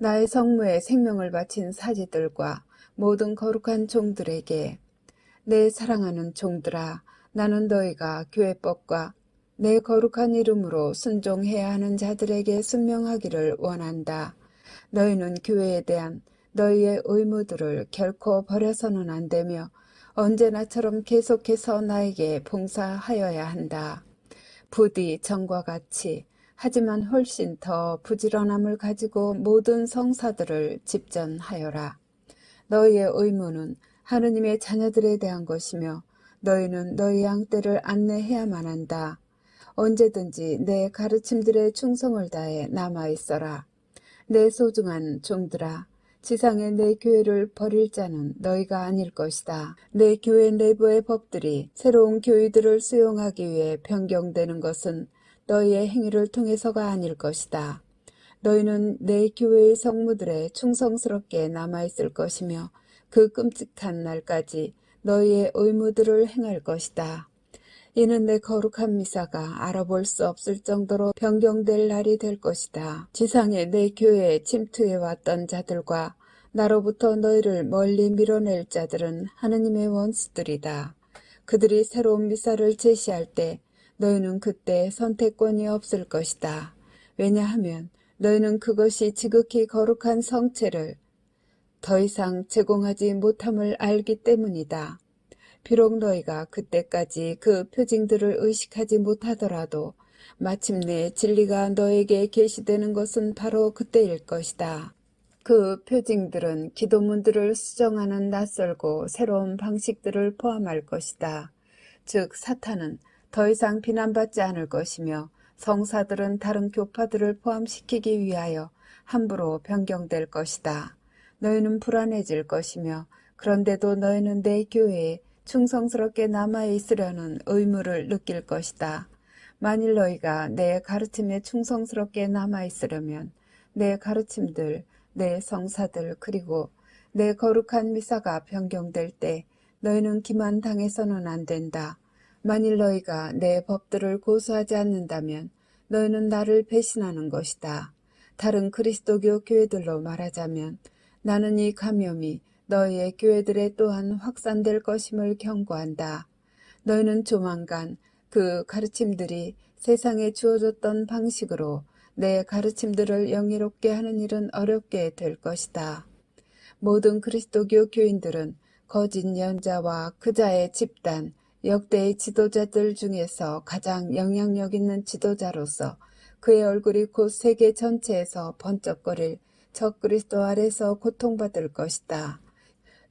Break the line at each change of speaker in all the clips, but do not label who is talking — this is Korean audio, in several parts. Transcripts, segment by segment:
나의 성무에 생명을 바친 사지들과 모든 거룩한 종들에게 내 사랑하는 종들아, 나는 너희가 교회법과 내 거룩한 이름으로 순종해야 하는 자들에게 순명하기를 원한다. 너희는 교회에 대한 너희의 의무들을 결코 버려서는 안 되며 언제나처럼 계속해서 나에게 봉사하여야 한다. 부디 전과 같이 하지만 훨씬 더 부지런함을 가지고 모든 성사들을 집전하여라. 너희의 의무는 하느님의 자녀들에 대한 것이며 너희는 너희 양떼를 안내해야만 한다. 언제든지 내 가르침들의 충성을 다해 남아있어라. 내 소중한 종들아, 지상의 내 교회를 버릴 자는 너희가 아닐 것이다. 내 교회 내부의 법들이 새로운 교의들을 수용하기 위해 변경되는 것은 너희의 행위를 통해서가 아닐 것이다. 너희는 내 교회의 성무들에 충성스럽게 남아있을 것이며 그 끔찍한 날까지 너희의 의무들을 행할 것이다. 이는 내 거룩한 미사가 알아볼 수 없을 정도로 변경될 날이 될 것이다. 지상에 내 교회에 침투해 왔던 자들과 나로부터 너희를 멀리 밀어낼 자들은 하느님의 원수들이다. 그들이 새로운 미사를 제시할 때 너희는 그때 선택권이 없을 것이다. 왜냐하면 너희는 그것이 지극히 거룩한 성체를 더 이상 제공하지 못함을 알기 때문이다. 비록 너희가 그때까지 그 표징들을 의식하지 못하더라도 마침내 진리가 너에게 계시되는 것은 바로 그때일 것이다. 그 표징들은 기도문들을 수정하는 낯설고 새로운 방식들을 포함할 것이다. 즉 사탄은 더 이상 비난받지 않을 것이며 성사들은 다른 교파들을 포함시키기 위하여 함부로 변경될 것이다. 너희는 불안해질 것이며 그런데도 너희는 내 교회에 충성스럽게 남아있으려는 의무를 느낄 것이다. 만일 너희가 내 가르침에 충성스럽게 남아있으려면 내 가르침들, 내 성사들 그리고 내 거룩한 미사가 변경될 때 너희는 기만당해서는 안 된다. 만일 너희가 내 법들을 고수하지 않는다면 너희는 나를 배신하는 것이다. 다른 그리스도교 교회들로 말하자면 나는 이 감염이 너희의 교회들에 또한 확산될 것임을 경고한다. 너희는 조만간 그 가르침들이 세상에 주어졌던 방식으로 내 가르침들을 영예롭게 하는 일은 어렵게 될 것이다. 모든 그리스도교 교인들은 거짓 연자와 그자의 집단, 역대의 지도자들 중에서 가장 영향력 있는 지도자로서 그의 얼굴이 곧 세계 전체에서 번쩍거릴 적그리스도 아래서 고통받을 것이다.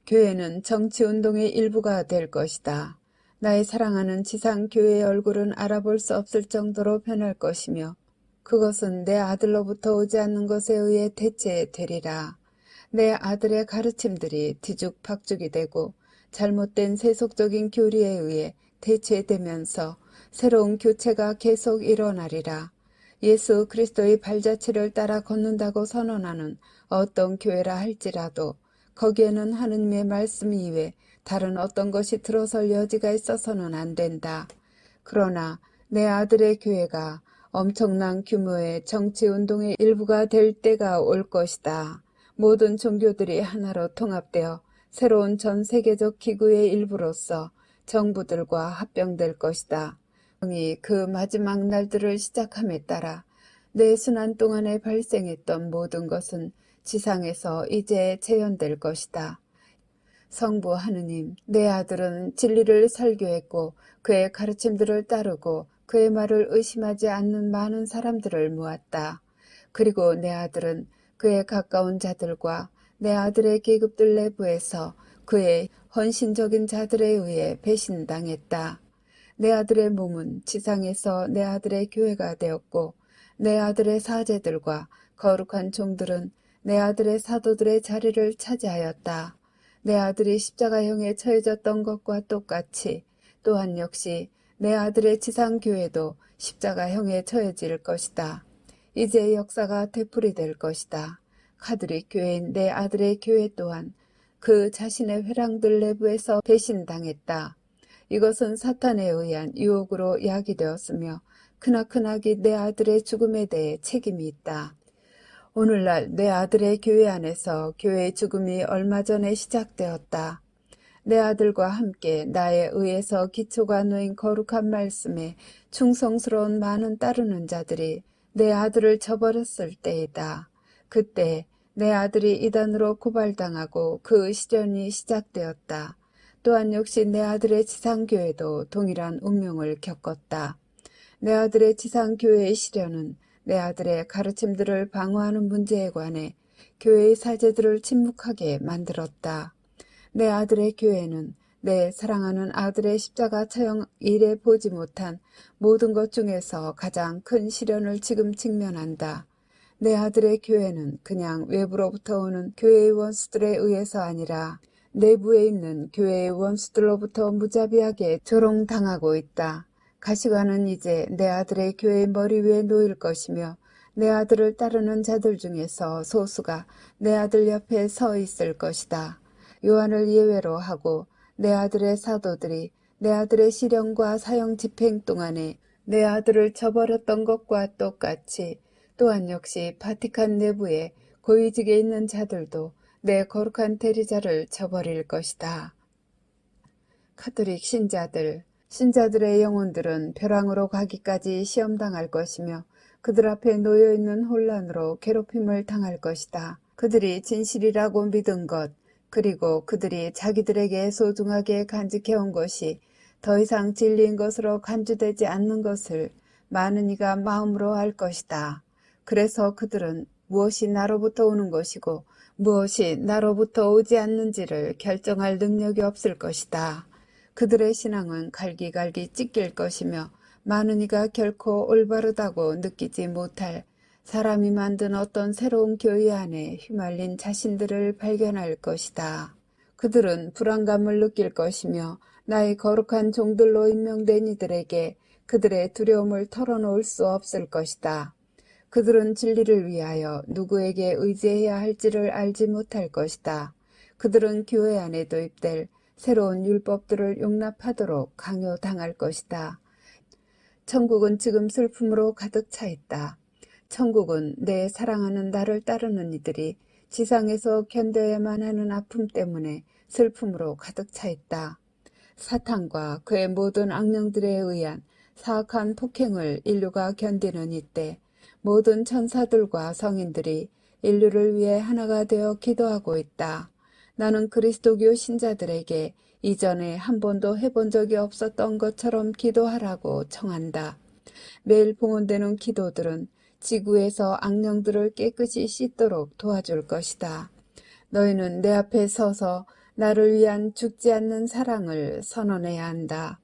교회는 정치운동의 일부가 될 것이다. 나의 사랑하는 지상교회의 얼굴은 알아볼 수 없을 정도로 변할 것이며 그것은 내 아들로부터 오지 않는 것에 의해 대체되리라. 내 아들의 가르침들이 뒤죽박죽이 되고 잘못된 세속적인 교리에 의해 대체되면서 새로운 교체가 계속 일어나리라. 예수 그리스도의 발자취를 따라 걷는다고 선언하는 어떤 교회라 할지라도 거기에는 하느님의 말씀 이외에 다른 어떤 것이 들어설 여지가 있어서는 안 된다. 그러나 내 아들의 교회가 엄청난 규모의 정치운동의 일부가 될 때가 올 것이다. 모든 종교들이 하나로 통합되어 새로운 전 세계적 기구의 일부로서 정부들과 합병될 것이다. 그 마지막 날들을 시작함에 따라 내 순환 동안에 발생했던 모든 것은 지상에서 이제 재현될 것이다. 성부 하느님, 내 아들은 진리를 설교했고 그의 가르침들을 따르고 그의 말을 의심하지 않는 많은 사람들을 모았다. 그리고 내 아들은 그의 가까운 자들과 내 아들의 계급들 내부에서 그의 헌신적인 자들에 의해 배신당했다. 내 아들의 몸은 지상에서 내 아들의 교회가 되었고 내 아들의 사제들과 거룩한 종들은 내 아들의 사도들의 자리를 차지하였다. 내 아들이 십자가형에 처해졌던 것과 똑같이 또한 역시 내 아들의 지상교회도 십자가형에 처해질 것이다. 이제 역사가 되풀이될 것이다. 카톨릭 교회인 내 아들의 교회 또한 그 자신의 회랑들 내부에서 배신당했다. 이것은 사탄에 의한 유혹으로 야기되었으며 크나크나기 내 아들의 죽음에 대해 책임이 있다. 오늘날 내 아들의 교회 안에서 교회의 죽음이 얼마 전에 시작되었다. 내 아들과 함께 나에 의해서 기초가 놓인 거룩한 말씀에 충성스러운 많은 따르는 자들이 내 아들을 저버렸을 때이다. 그때 내 아들이 이단으로 고발당하고 그 시련이 시작되었다. 또한 역시 내 아들의 지상교회도 동일한 운명을 겪었다. 내 아들의 지상교회의 시련은 내 아들의 가르침들을 방어하는 문제에 관해 교회의 사제들을 침묵하게 만들었다. 내 아들의 교회는 내 사랑하는 아들의 십자가 처형 일에 보지 못한 모든 것 중에서 가장 큰 시련을 지금 직면한다. 내 아들의 교회는 그냥 외부로부터 오는 교회의 원수들에 의해서 아니라 내부에 있는 교회의 원수들로부터 무자비하게 조롱당하고 있다. 가시관은 이제 내 아들의 교회의 머리 위에 놓일 것이며 내 아들을 따르는 자들 중에서 소수가 내 아들 옆에 서 있을 것이다. 요한을 예외로 하고 내 아들의 사도들이 내 아들의 시련과 사형 집행 동안에 내 아들을 저버렸던 것과 똑같이 또한 역시 바티칸 내부에 고위직에 있는 자들도 내 거룩한 대리자를 저버릴 것이다. 카톨릭 신자들의 영혼들은 벼랑으로 가기까지 시험당할 것이며 그들 앞에 놓여있는 혼란으로 괴롭힘을 당할 것이다. 그들이 진실이라고 믿은 것, 그리고 그들이 자기들에게 소중하게 간직해온 것이 더 이상 진리인 것으로 간주되지 않는 것을 많은 이가 마음으로 알 것이다. 그래서 그들은 무엇이 나로부터 오는 것이고 무엇이 나로부터 오지 않는지를 결정할 능력이 없을 것이다. 그들의 신앙은 갈기갈기 찢길 것이며 많은 이가 결코 올바르다고 느끼지 못할 사람이 만든 어떤 새로운 교회 안에 휘말린 자신들을 발견할 것이다. 그들은 불안감을 느낄 것이며 나의 거룩한 종들로 임명된 이들에게 그들의 두려움을 털어놓을 수 없을 것이다. 그들은 진리를 위하여 누구에게 의지해야 할지를 알지 못할 것이다. 그들은 교회 안에 도입될 새로운 율법들을 용납하도록 강요당할 것이다. 천국은 지금 슬픔으로 가득 차 있다. 천국은 내 사랑하는 나를 따르는 이들이 지상에서 견뎌야만 하는 아픔 때문에 슬픔으로 가득 차 있다. 사탄과 그의 모든 악령들에 의한 사악한 폭행을 인류가 견디는 이때 모든 천사들과 성인들이 인류를 위해 하나가 되어 기도하고 있다. 나는 그리스도교 신자들에게 이전에 한 번도 해본 적이 없었던 것처럼 기도하라고 청한다. 매일 봉헌되는 기도들은 지구에서 악령들을 깨끗이 씻도록 도와줄 것이다. 너희는 내 앞에 서서 나를 위한 죽지 않는 사랑을 선언해야 한다.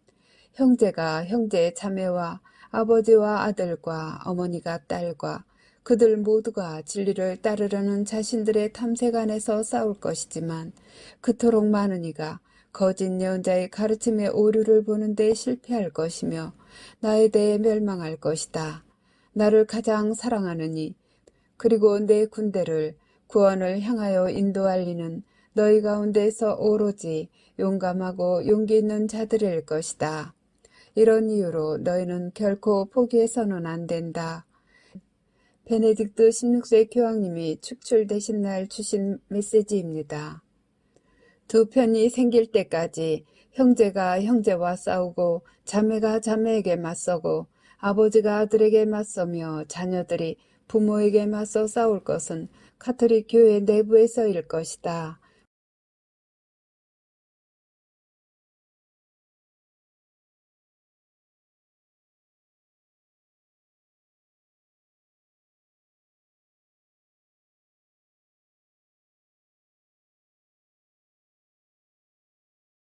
형제가 형제의 자매와 아버지와 아들과 어머니가 딸과 그들 모두가 진리를 따르려는 자신들의 탐색 안에서 싸울 것이지만 그토록 많은 이가 거짓 예언자의 가르침의 오류를 보는 데 실패할 것이며 나에 대해 멸망할 것이다. 나를 가장 사랑하는 이 그리고 내 군대를 구원을 향하여 인도할 이는 너희 가운데서 오로지 용감하고 용기 있는 자들일 것이다. 이런 이유로 너희는 결코 포기해서는 안 된다. 베네딕트 16세 교황님이 축출되신 날 주신 메시지입니다. 두 편이 생길 때까지 형제가 형제와 싸우고 자매가 자매에게 맞서고 아버지가 아들에게 맞서며 자녀들이 부모에게 맞서 싸울 것은 카톨릭 교회 내부에서일 것이다.